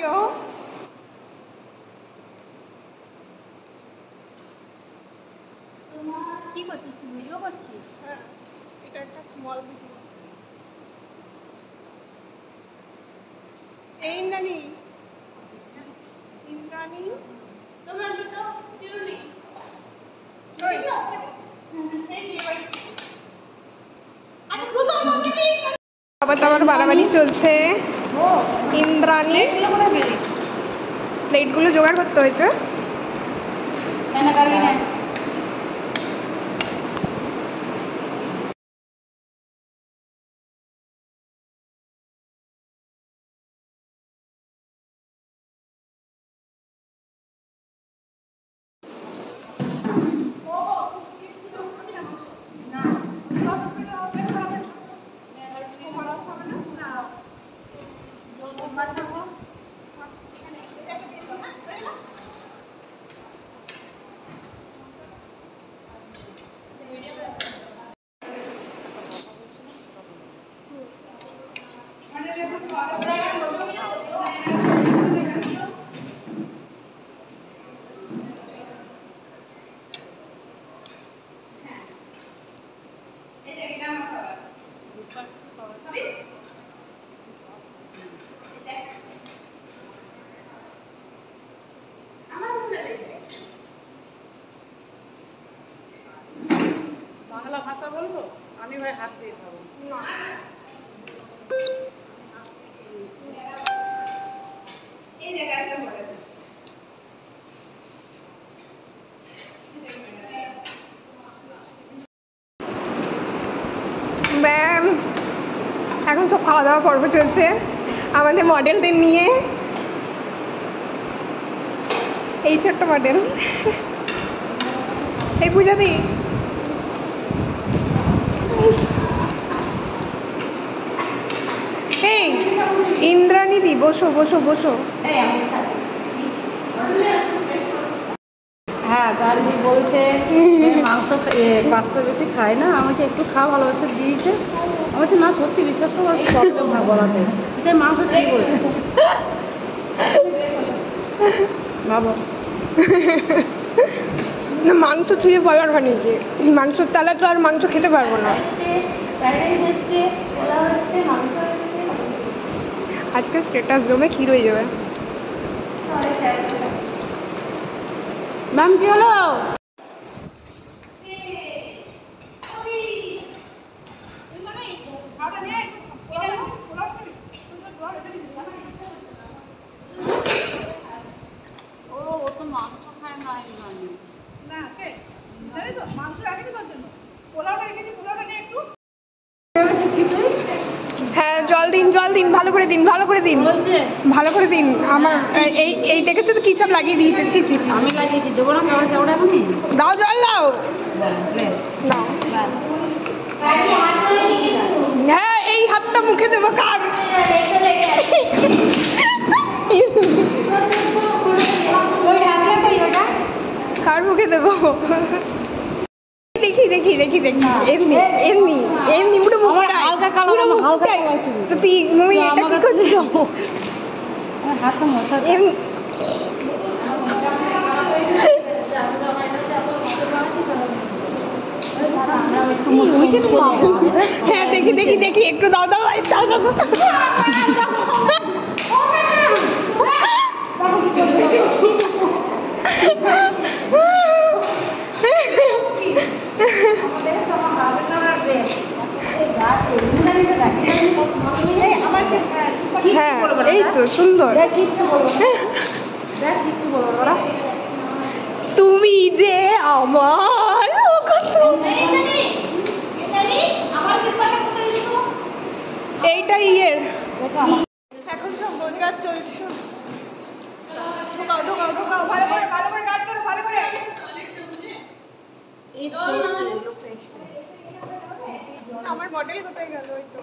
Video. কি করছিস তুই? ভিডিও করছিস? হ্যাঁ, এটা একটা স্মল ভিডিও। এই ইন্দ্রাণী তোমার দুটো চিরুনি আবার তো আমার বাড়াবাড়ি চলছে। ইন্দ্রাণী প্লেটগুলো জোগাড় করতে হয়েছে। বাংলা ভাষা বলবো আমি ভাই হাত দিয়ে খাবো। ম্যাম এখন সব খাওয়া দাওয়া পর্ব চলছে আমাদের মডেলদের নিয়ে। এই ছোট্ট মডেল এই পূজাদি, এই ইন্দ্রাণী দি বসো বসো বসো। হ্যাঁ গার্গি বলছে মাংস পাস্তা বেশি খায় না, আমি বলছি একটু খাওয়া ভালোবাসে দিয়েছে। আমি বলছি না সত্যি বিশ্বাস করবো প্রবলেম না বলাতে, এটাই মাংস ঠিক বলছে ভাবো। না মাংস ছুঁয়ে বলার মানে কি, মাংসর তালা তো আর মাংস খেতে পারবো না। আজকে স্ট্যাটাস জমে ক্ষীর হয়ে যাবে। ম্যাম কি হলো? হ্যাঁ জল দিন জল দিন, ভালো করে দিন ভালো করে দিন ভালো করে দিন। আমার এই দেখেছো তো কি সব লাগিয়ে দিয়েছে। ছি ছি আমি লাগিয়েছি, দেবো না খাওয়া চাওড়া এখনই দাও, জল দাও। নাও। হ্যাঁ এই হাতটা মুখে দেবো কার? কার মুখে দেবো? দেখি দেখি দেখি দেখি এমনি এমনি এমনি পুরো মুখটা হালকা কালার, হালকা তো তুই মুই এটা কি করছো? হাতটা মশা হ্যাঁ দেখি দেখি দেখি একটু দাও দাও দাও দাও। হ্যাঁ এই তো সুন্দর। তুমি যে আমার এইটা ইয়ের এখন সব গোজগাছ চলছে। ঢোকাও ঢোকাও ঢোকাও ভালো করে কাজ করো ভালো করে। আমার মডেল কোথায় গেল? ওই তো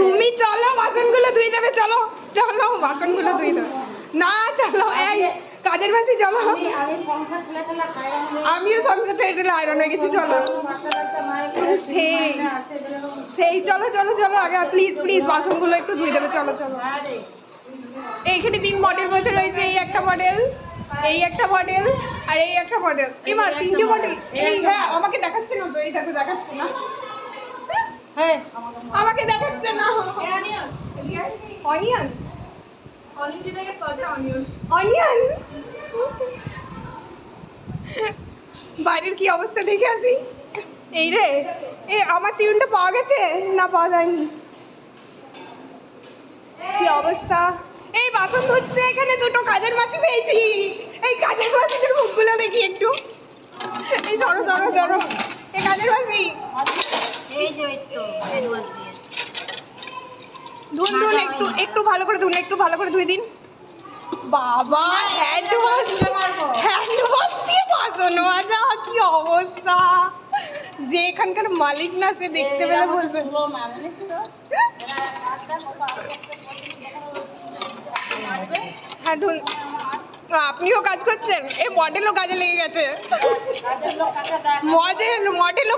তুমি চলো বাসনগুলো ধুয়ে দেবে। চলো চলো বাসনগুলো ধুয়ে দেবে। না চলো এই কাজের মাসি চলো। আমিও সংসার ঠেলে আয়রন হয়ে গেছি। চলো সেই সেই চলো চলো চলো আগে প্লিজ প্লিজ বাসনগুলো একটু ধুয়ে দেবে চলো চলো। এইখানে 3 মডেল বসে রয়েছে, এই একটা মডেল, এই একটা মডেল আর এই একটা মডেল। এমা 3টে মডেল। এই হ্যাঁ আমাকে দেখাচ্ছে না তো, এই দেখো দেখাচ্ছে না, হ্যাঁ আমাকে দেখাচ্ছে না। অনিয়ন অনিয়ন অনেক দিন আগে শর্টে অনিয়ন অনিয়ন। বাইরের কি অবস্থা দেখে আসি। এই রে এ আমার টিউনটা পাওয়া গেছে না পাওয়া যায়নি, কি অবস্থা। এই বাসন ধুচ্ছে, এখানে 2টো কাজের মাছি পেয়েছি। এই কাজের মাছিদের মুখগুলো দেখি একটু। এই ধরো ধরো ধরো, এই কাজের মাছি ধুন ধুন, একটু একটু ভালো করে ধুন, একটু ভালো করে ধুয়ে দিন। বাবা হ্যান্ড ওয়াশ দিয়ে বাসন মাজা, কি অবস্থা। যে এখানকার মালিক না সে দেখতে পেলে বলবে। হ্যাঁ ধুন, আপনিও কাজ করছেন, এই মডেলও কাজে লেগে গেছে, মডেলও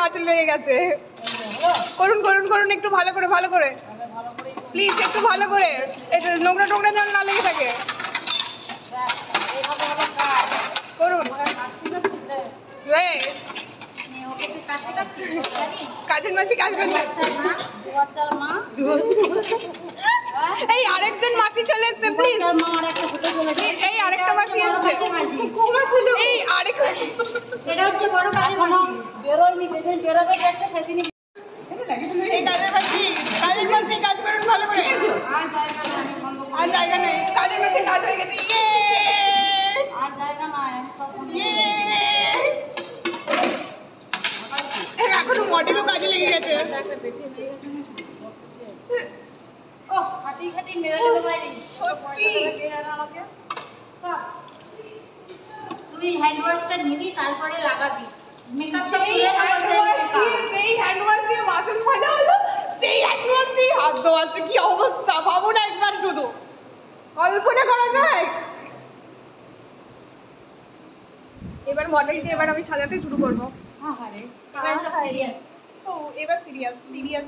কাজে লেগে গেছে। করুন করুন করুন, একটু ভালো করে ভালো করে প্লিজ, একটু ভালো করে, এটা নোংরা টোংরা যেন না লেগে থাকে। করুন কাজের মাসি কাজ করছে। এই আরেকজন মাসি চলে এসছে প্লিজ, এই আরেকটা মাসি এসছে, এই আরেক, এটা হচ্ছে বড় কাজের মাসি। এই কাজের মাসি কাজ করুন ভালো করে। আর জায়গা নেই, কাজের মাসি কাজ হয়ে গেছে। এখনো মডেলও কাজে লেগে গেছে। সত্যি তুই হ্যান্ড ওয়াশটা নিবি তারপরে লাগাবি, মেকআপ সব তুলে দেবো। সেই হ্যান্ড ওয়াশ দিয়ে বাসন মাজা হলো, সেই হ্যান্ড ওয়াশ দিয়ে হাত ধোয়াচ্ছে, কি অবস্থা ভাবো না একবার শুধু, কল্পনা করা যায়। এবার মডেল দিয়ে এবার আমি সাজাতে শুরু করবো। এবার সব সিরিয়াস। ও এবার সিরিয়াস সিরিয়াস।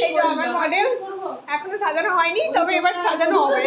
এই যে আমার মডেল এখনো সাজানো হয়নি, তবে এবার সাজানো হবে।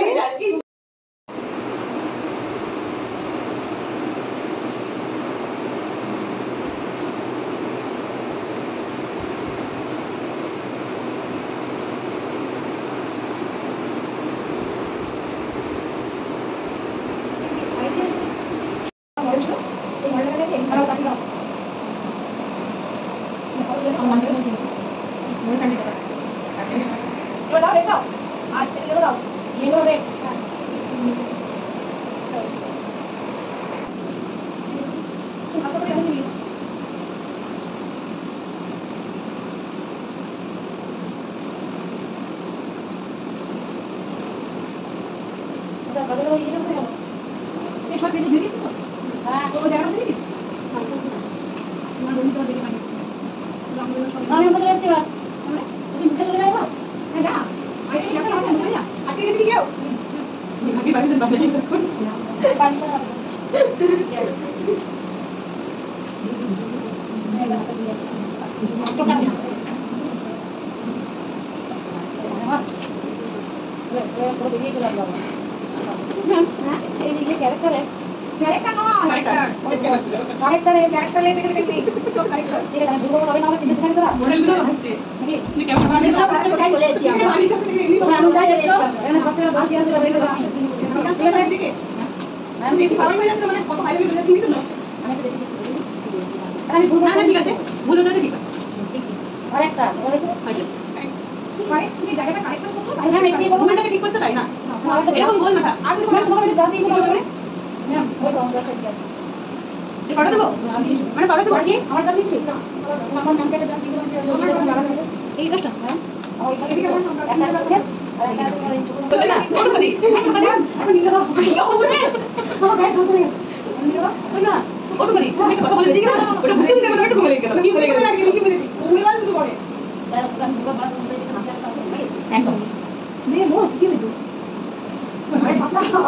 মশলা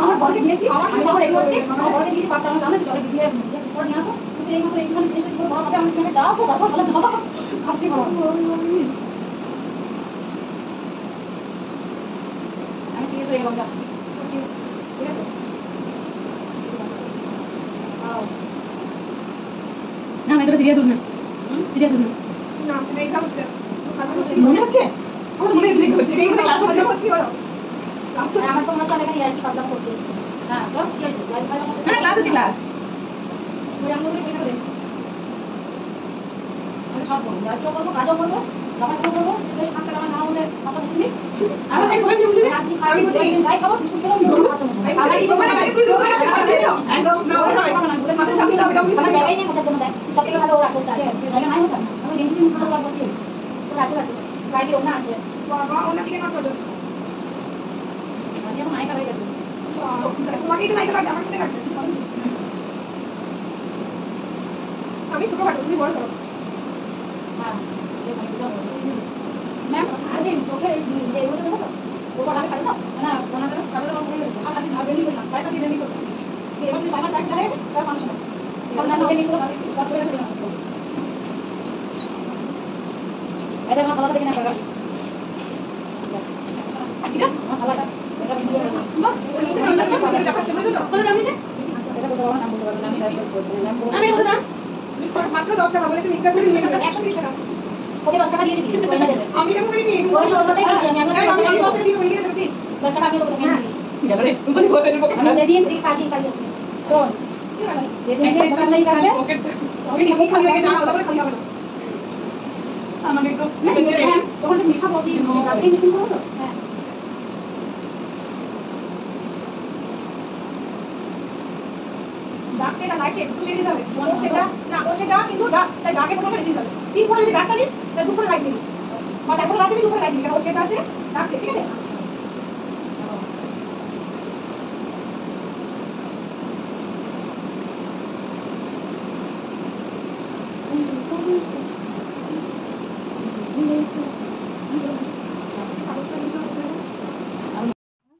আমার বরকে দিয়েছি, আমি যখন এগুলো হচ্ছে আমার বরকে দিয়েছি, পাঁচটা আমার জানো জলে ভিজিয়ে করে নিয়ে আসো, এই মতো একটুখানি জিনিস করে বড় হবে, আমি তোমাকে যাও তো দেখো তাহলে দাও আসতে ভালো আমি সিরিয়াস হয়ে গেলাম যা ঠিক আছে না আমি তোরা সিরিয়াস হস না সিরিয়াস হস না মেকআপ হচ্ছে মনে হচ্ছে আমার মনে হচ্ছে এই ক্লাস হচ্ছে আমার তো মনে হয় এখানে ইয়ার্কি পাতলা করতে এসেছে। না তো কি হয়েছে ইয়ার্কি পাতলা করতে ক্লাস হচ্ছে ক্লাস ওই আমরা ওই কেন রে আমি সব বলবো ইয়ার্কিও করবো কাজও করবো লাগাতেও করবো যে বেশ ফাঁকা আমার না হলে কথা শুনি আমরা তাই সবাই মিলে বুঝলি রাত্রি খাই গাই খাবো বিস্কুট খেলাম আমি খাবো আমার এই সময় না তুই লোকের কাছে একদম না ওই মাথা চাপতে হবে আমার জায়গায় নেই মোছার জন্য দেয় সব থেকে ভালো ওর আচলটা আছে জায়গা নাই মোছা আমি দিন দিন খাবো লাগবো কি ওর আচল আছে গাড়ির ওনা আছে বাবা ওনা দিকে কাট করো আজকে তো নায়িকা হয়ে গেছে তোমাকে কি নাইকা কাটবে আমাকে কাটবে আমি ছোট কাটবো তুমি বড় করো হ্যাঁ ম্যাম আজকে চোখে যে এগুলো দেবো তো ওটা আমি কাটলাম না ওনাটা কাটার রং হয়ে গেছে আর আমি বেলি করলাম পায়টা দিয়ে বেলি করলাম এবার তুমি আমার টাকা লাগে তার মানুষ না এবার না বেলি করলাম আমি স্পট করে ফেলে মানুষ এটা আমার ভালো লাগে না কাকা ঠিক আছে আমার ভালো লাগে এটা ভিডিও করলাম বাহ তুমি তো অন্য কিছু দেখাচ্ছ বুঝছো তো কোথায় যাবি সেটা বলতে পারবো না বলতে পারবো না আমি রাইট করব না আমি বলতে দাও মাত্র 10 টাকা বলে তুমি মিক্সার করে নিয়ে নেবে 130 টাকা ওকে 10 টাকা দিয়ে দিবি ওই না দেবে আমি কেন করি নি ওই যে ওর কথাই বলছি আমি 10 টাকা দিয়ে নিয়ে নেবে প্লিজ 10 টাকা আমি ওকে দিয়ে দিবি গেল রে তুমি বলে দেবো আমি যেদিন থেকে কাজে আছে শোন যেদিন থেকে দোকান নাই কাজে আমি খালি লাগে না আলাদা করে খালি হবে না আমাকে একটু তখন মিশা বলি কাজে মিশিং করো তো হ্যাঁ ডাক সেটা নাই সে খুশি দিতে হবে ও সেটা না ও সেটা কিন্তু ডাক তাই ডাকে প্রথমে বেশি যাবে তিন পরে যদি ডাকটা নিস তাই দুপুরে লাইট দিবি বা এখন রাতে দুপুরে লাইট দিবি কারণ ও সেটা আছে ডাক সে ঠিক আছে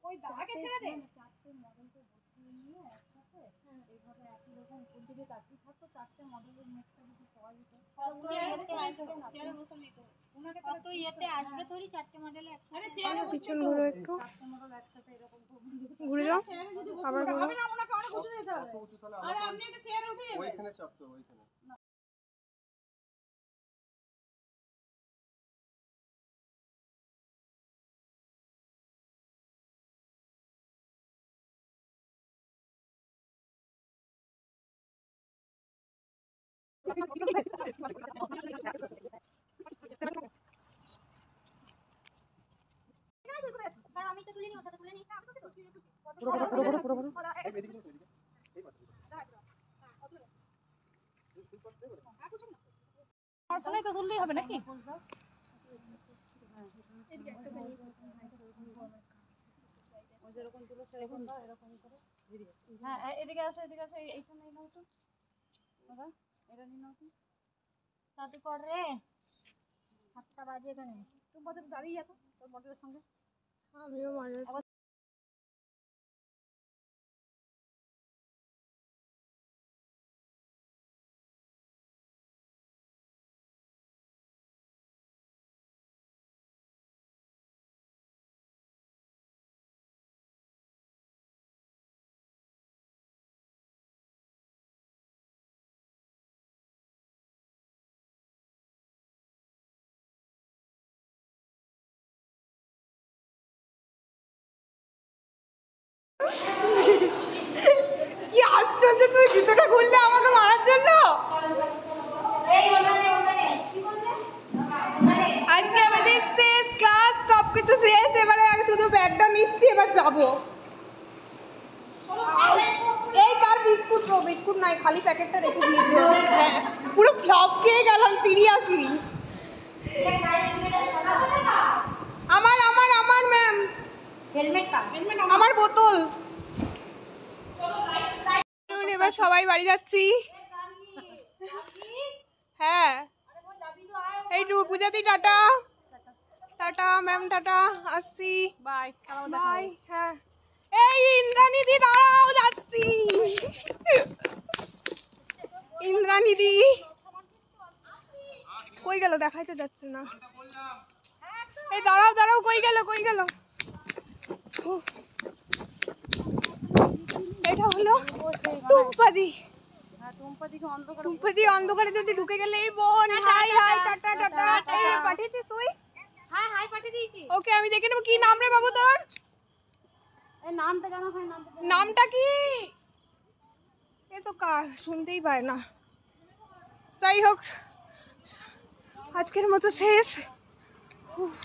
ওই ডাকে ছেড়ে দে কত ইয়েতে আসবে থোড়ি চারটে মডেল একসাথে পিছন ঘুরো একটু ঘুরে যাও আবার ঘুরো আরে আপনি একটা চেয়ারে উঠে যাবেন ওইখানে চাপতে হবে ওইখানে আমি তো তুলে নি ওর সাথে তুলে নি আর ফোনে তো তুললেই হবে নাকি হ্যাঁ এদিকে আসো এইখানে নাও তো বাবা এটা নিয়ে নাও তো তাতে কর রে 7টা বাজে এখানে তুমি বড় দাঁড়িয়ে যাও তোর বড়দের সঙ্গে আমিও মানে কি আশ্চর্য তুমি জুতোটা খুললে আমাকে মারার জন্য এই ওখানে কি বললে আজকে আমাদের শেষ ক্লাস সব কিছু শেষ এবারে আমি শুধু ব্যাগটা নিচ্ছি এবার যাবো এই কার বিস্কুট ও বিস্কুট নাই খালি প্যাকেটটা রেখে দিয়েছে হ্যাঁ পুরো ফ্লপ খেয়ে গেলাম সিরিয়াসলি আমার ম্যাম হেলমেট কা আমার বোতল এবার সবাই বাড়ি যাচ্ছি হ্যাঁ এই পূজাতি টাটা টাটা ম্যাম টাটা আসছি বাই বাই হ্যাঁ এই ইন্দ্রাণীদি দাঁড়াও, যাচ্ছি। ইন্দ্রাণীদি কই গেল, দেখাইতে যাচ্ছে না। এই দাঁড়াও দাঁড়াও, কই গেল কই গেল। উফ। এটা হলো টুম্পাদি। টুম্পাদি অন্ধকারে যদি ঢুকে গেলে এই বোন। High high, tata tata. এই পাঠিয়েছিস তুই? হ্যাঁ হাই পাঠিয়ে দিয়েছি। ওকে, আমি দেখে নেবো। কি নাম রে বাবু তোর? এই নামটা জানা হয়, নামটা কি? এ তো শুনতেই পায় না। যাই হোক, আজকের মতো শেষ। উফ।